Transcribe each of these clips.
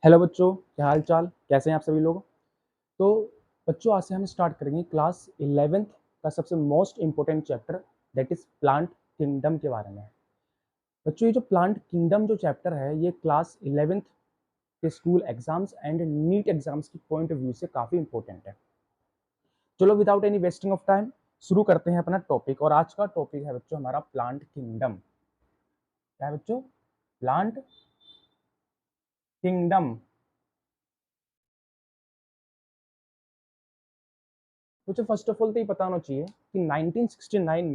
Hello बच्चों, क्या हाल चाल, कैसे हैं आप सभी लोग। तो बच्चों, आज से हम स्टार्ट करेंगे क्लास 11th का सबसे most important chapter, that is plant kingdom के बारे में। बच्चों, ये जो प्लांट किंगडम जो चैप्टर है, ये क्लास 11th के school exams and NEET exams की पॉइंट ऑफ व्यू से काफ़ी इंपॉर्टेंट है। चलो, without any wasting of time शुरू करते हैं अपना टॉपिक। और आज का टॉपिक है बच्चों हमारा प्लांट किंगडम। क्या है बच्चों? Plant kingdom. मुझे फर्स्ट ऑफ ऑल तो ये पता होना चाहिए कि 1969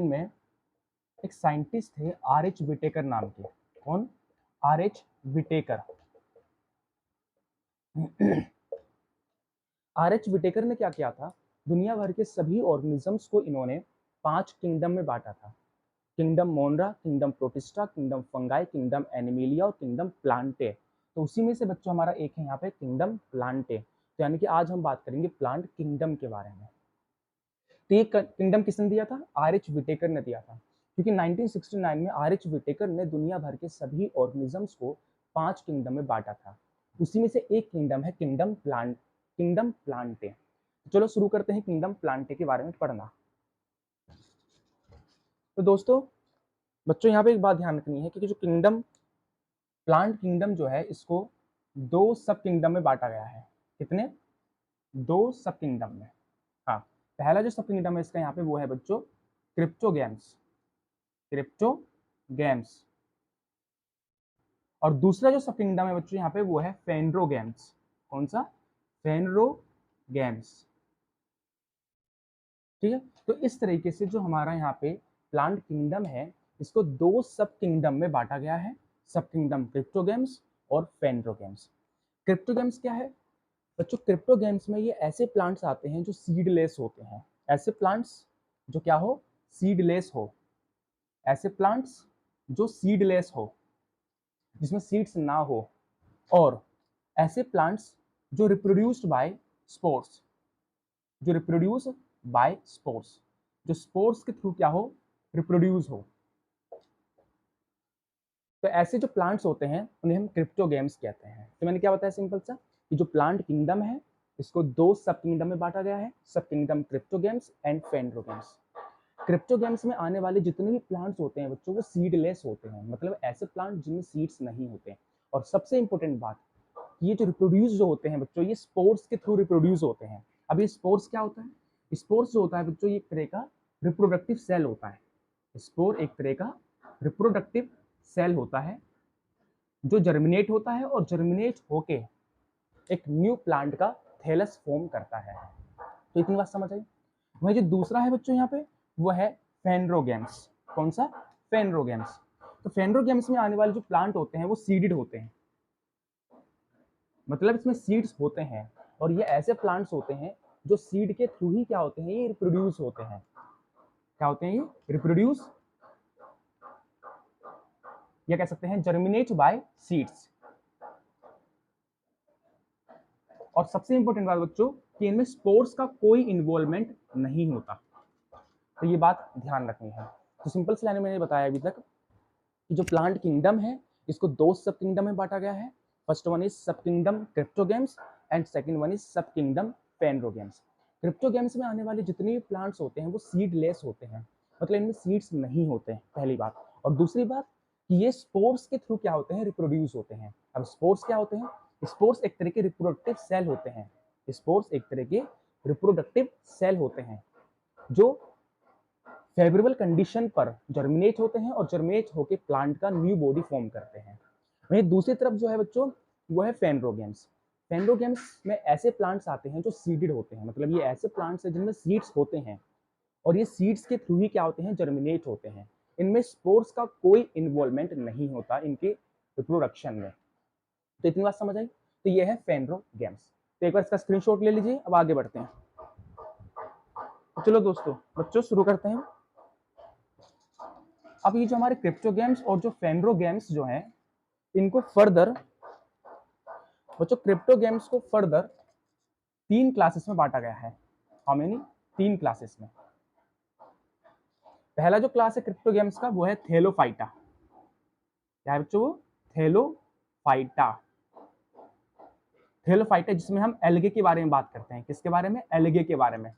में एक साइंटिस्ट थे आर एच विटेकर नाम के। कौन? R H Whittaker. R H Whittaker ने क्या किया था? दुनिया भर के सभी ऑर्गेनिजम्स को इन्होंने 5 किंगडम में बांटा था। Kingdom मोनरा, kingdom protista, kingdom fungi, kingdom animalia और किंगडम प्लांटे। तो उसी में से बच्चों हमारा एक है यहाँ पे किंगडम प्लांटे। तो यानी कि आज हम बात करेंगे प्लांट किंगडम के बारे में। तो ये किंगडम किसने दिया था? आर एच विटेकर ने दिया था। क्योंकि 1969 में आर एच विटेकर ने दुनिया भर के सभी ऑर्गेनिजम्स को 5 किंगडम में बांटा था। उसी में से एक किंगडम है किंगडम प्लांटे। चलो शुरू करते हैं किंगडम प्लांटे के बारे में पढ़ना। तो दोस्तों, बच्चों यहाँ पे एक बात ध्यान रखनी है कि जो प्लांट किंगडम जो है, इसको 2 सब किंगडम में बांटा गया है। कितने? 2 सब किंगडम में। हाँ, पहला जो सब किंगडम है इसका यहाँ पे वो है बच्चों क्रिप्टोगेम्स। और दूसरा जो सब किंगडम है बच्चों यहाँ पे वो है फेनरोगेम्स। कौन सा? फेनरोगेम्स। ठीक है। तो इस तरीके से जो हमारा यहाँ पे प्लांट किंगडम है, इसको 2 सब किंगडम में बांटा गया है। सब किंगडम क्रिप्टोगेम्स और फेनरोगेम्स। क्रिप्टोगेम्स क्या है बच्चों? क्रिप्टोगेम्स में ये ऐसे प्लांट्स आते हैं जो सीडलेस होते हैं। ऐसे प्लांट्स जो क्या हो? सीडलेस हो। ऐसे प्लांट्स जो सीडलेस हो, जिसमें सीड्स ना हो। और ऐसे प्लांट्स जो रिप्रोड्यूस्ड बाय स्पोर्स, जो रिप्रोड्यूस बाय स्पोर्स, जो स्पोर्स के थ्रू क्या हो? रिप्रोड्यूस हो। तो ऐसे जो प्लांट्स होते हैं उन्हें हम क्रिप्टोगेम्स कहते हैं। तो मैंने क्या बताया सिंपल सा, कि जो प्लांट किंगडम है इसको 2 सब किंगडम में बांटा गया है। सब kingdom cryptogams and phanerogams. Cryptogams में आने वाले जितने भी प्लांट्स होते हैं बच्चों, वो सीडलेस होते हैं, मतलब ऐसे प्लांट जिनमें सीड्स नहीं होते। और सबसे इंपॉर्टेंट बात, ये जो रिप्रोड्यूस जो होते हैं बच्चों, ये स्पोर्स के थ्रू रिप्रोड्यूस होते हैं। अब ये स्पोर्स क्या होता है? स्पोर्स जो होता है बच्चों, ये एक तरह का रिप्रोडक्टिव सेल होता है। स्पोर एक तरह का रिप्रोडक्टिव सेल होता है जो जर्मिनेट होता है, और जर्मिनेट होके एक न्यू प्लांट का थैलस फॉर्म करता है। तो इतनी बात समझ आई। वही जो दूसरा है बच्चों यहाँ पे, वो है फेनरोगेम्स। कौन सा? फेनरोगेम्स। तो फेनरोगेम्स में आने वाले जो प्लांट होते हैं वो सीडेड होते हैं, मतलब इसमें सीड्स होते हैं। और ये ऐसे प्लांट्स होते हैं जो सीड के थ्रू ही क्या होते हैं? ये रिप्रोड्यूस होते हैं। क्या होते हैं ये? रिप्रोड्यूस, या कह सकते हैं जर्मिनेट बाय सीड्स। और सबसे इंपॉर्टेंट बात बच्चों, कि इनमें स्पोर्स का कोई इन्वॉल्वमेंट नहीं होता। तो ये बात ध्यान रखनी है। तो सिंपल से लाइन मैंने बताया अभी तक कि जो प्लांट किंगडम है इसको 2 सब किंगडम में बांटा गया है। फर्स्ट वन इज सब kingdom cryptogams and second one is सब किंगडम फेनरोगेम्स। क्रिप्टोगेम्स में आने वाले जितने भी प्लांट्स होते हैं वो सीडलेस होते हैं, मतलब इनमें सीड्स नहीं होते हैं, पहली बात। और दूसरी बात कि ये स्पोर्स के थ्रू क्या होते हैं? रिप्रोड्यूस होते हैं। अब स्पोर्स क्या होते हैं? स्पोर्स एक तरह के रिप्रोडक्टिव सेल होते हैं। स्पोर्स एक तरह के रिप्रोडक्टिव सेल होते हैं जो फेवरेबल कंडीशन पर जर्मिनेट होते हैं, और जर्मिनेट होकर प्लांट का न्यू बॉडी फॉर्म करते हैं। वहीं दूसरी तरफ जो है बच्चों, वो है फेनरोगेम्स। फेनरोगेम्स में ऐसे प्लांट्स आते हैं जो सीडेड होते हैं, मतलब ये ऐसे प्लांट्स हैं जिनमें सीड्स होते हैं, और ये सीड्स के थ्रू ही क्या होते हैं? जर्मिनेट होते हैं। इनमें स्पोर्स का कोई इन्वॉल्वमेंट नहीं होता इनके रिप्रोडक्शन में। तो इतनी बात समझ आई। तो ये है फेनरोगेम्स। तो एक बार इसका स्क्रीनशॉट ले लीजिए। अब आगे बढ़ते हैं। तो चलो दोस्तों, बच्चों शुरू करते हैं। अब ये जो हमारे क्रिप्टोगेम्स और जो फेनरोगेम्स जो हैं, इनको फर्दर बच्चों, क्रिप्टोगेम्स को फर्दर 3 क्लासेस में बांटा गया है। How many? 3 क्लासेस में। पहला जो क्लास है क्रिप्टोगेम्स का वो है थेलोफाइटा। क्या है बच्चों? वो थेलो थेलोफाइटा। थेलोफाइटा जिसमें हम एल्गे के बारे में बात करते हैं। किसके बारे में? एल्गे के बारे में।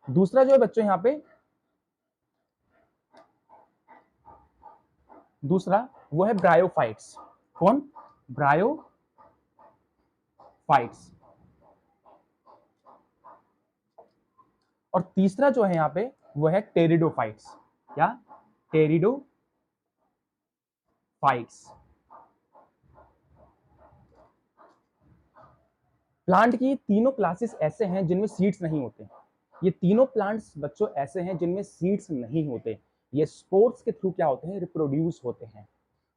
दूसरा जो है बच्चों यहाँ पे, दूसरा वो है ब्रायोफाइट्स। कौन? ब्रायोफाइट्स। और तीसरा जो है यहाँ पे वो है टेरिडोफाइट्स। क्या? टेरिडोफाइट्स। प्लांट की तीनों क्लासेस ऐसे हैं जिनमें सीड्स नहीं होते। ये तीनों प्लांट्स बच्चों ऐसे हैं जिनमें सीड्स नहीं होते। ये स्पोर्स के थ्रू क्या होते हैं? रिप्रोड्यूस होते हैं।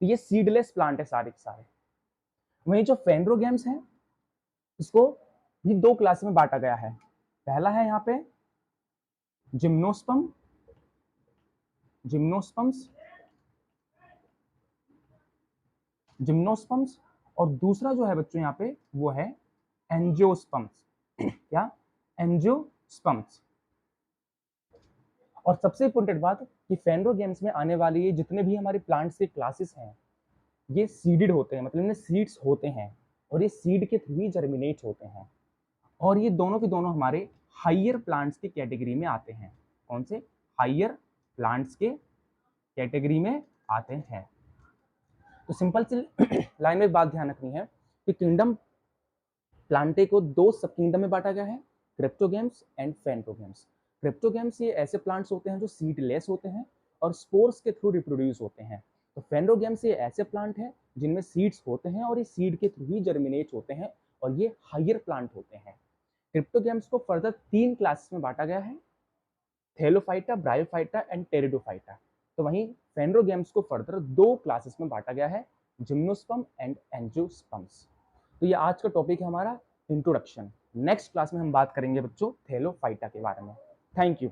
तो ये सीडलेस प्लांट है सारे के सारे। वहीं जो फेनड्रोगेम्स हैं, इसको भी दो क्लास में बांटा गया है। पहला है यहाँ पे जिम्नोस्पर्म, जिम्नोस्पर्म्स, जिम्नोस्पर्म्स, और दूसरा जो है बच्चों यहाँ पे वो है एंजियोस्पर्म्स। क्या? एंजियोस्पर्म्स। और सबसे इंपॉर्टेंट बात कि फेनड्रोगेम्स में आने वाली ये जितने भी हमारे प्लांट्स के क्लासेस हैं, ये सीडेड होते हैं, मतलब इनमें सीड्स होते हैं और ये सीड के थ्रू ही जर्मिनेट होते हैं। और ये दोनों के दोनों हमारे हायर प्लांट्स की कैटेगरी में आते हैं। कौन से? हायर प्लांट्स के कैटेगरी में आते हैं। तो सिंपल सी लाइन में बात ध्यान रखनी है कि किंगडम प्लांटे को दो सब किंगडम में बांटा गया है, क्रिप्टोगेम्स एंड फेनड्रोगेम्स। क्रिप्टोगेम्स ये ऐसे प्लांट्स होते हैं जो सीडलेस होते हैं और स्पोर्स के थ्रू रिप्रोड्यूस होते हैं। तो फेनड्रोगेम्स ये ऐसे प्लांट हैं जिनमें सीड्स होते हैं और ये सीड के थ्रू ही जर्मिनेट होते हैं और ये हायर प्लांट होते हैं। क्रिप्टोगेम्स को फर्दर 3 क्लासेस में बांटा गया है, थेलोफाइटा, ब्रायोफाइटा एंड टेरिडोफाइटा। तो वहीं फेनड्रोगेम्स को फर्दर 2 क्लासेस में बांटा गया है, जिम्नोस्पर्म एंड एंजियोस्पर्म्स। तो ये आज का टॉपिक है हमारा इंट्रोडक्शन। नेक्स्ट क्लास में हम बात करेंगे बच्चों थेलोफाइटा के बारे में। Thank you.